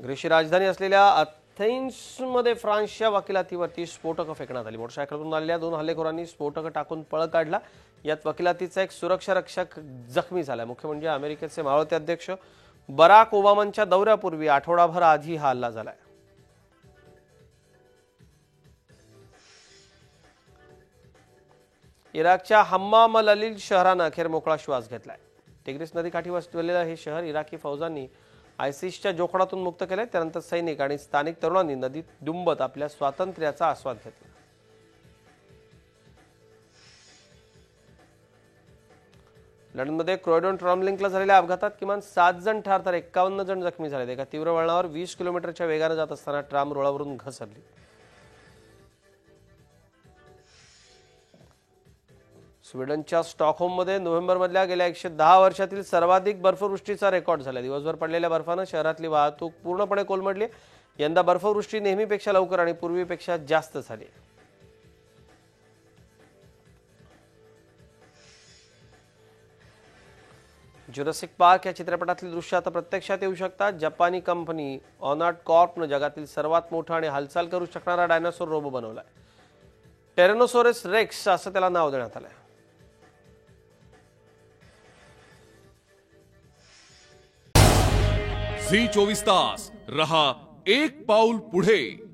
ग्रीसची राजधानी असलेल्या अथेन्समध्ये फ्रान्सच्या वकिलातीवरती स्फोटकं फेकण्यात आली। मोटरसायकलवरून आलेल्या 2 हल्लेखोरांनी स्फोटकं टाकून पळ काढला। यात वकिलातीचा एक सुरक्षा रक्षक जखमी झाला। मुख्य म्हणजे अमेरिकेचे मावळते अध्यक्ष बराक ओबामांच्या दौऱ्यापूर्वी आठवडाभर आधी हा हल्ला झालाय। इराकच्या हम्माम अल अलील शहरानं अखेर मोकळा श्वास घेतलाय। टिग्रिस नदीकाठी वसलेलं हे शहर इराकी फौजांनी आयसिसच्या जोखडातून मुक्त केले। त्यानंतर सैनिक आणि स्थानिक तरुणांनी नदीत डुंबत आपल्या स्वातंत्र्याचा आस्वाद घेतला। लंडनमध्ये क्रॉयडन ट्रॉमलिंकला झालेल्या अपघातात किमान 7 जण ठार तर 51 जण जखमी झाले। एका तीव्र वळणावर 20 किलोमीटरच्या वेगाने जात असताना ट्राम रुळावरून घसरली। स्वीडनच्या स्टॉकहोममध्ये नोव्हेंबरमधल्या गेल्या 110 वर्षातील सर्वाधिक बर्फवृष्टीचा रेकॉर्ड झाला। दिवसभर पडलेल्या बर्फाने शहरातली वाहतूक पूर्णपणे कोलमडली। यंदा बर्फवृष्टी नेहमीपेक्षा लवकर आणि पूर्वीपेक्षा जास्त झाली। जुरासिक पार्क या चित्रपटातील दृश्य आता प्रत्यक्षात येऊ शकतात। जपानी कंपनी ऑनाट कॉर्पनं जगातील सर्वात मोठा आणि हालचाल करू शकणारा डायनासोर रोबो बनवलाय। टेरेनोसोरस रेक्स असं त्याला नाव देण्यात आलंय। झी 24 तास रहा एक पाऊल पुढे।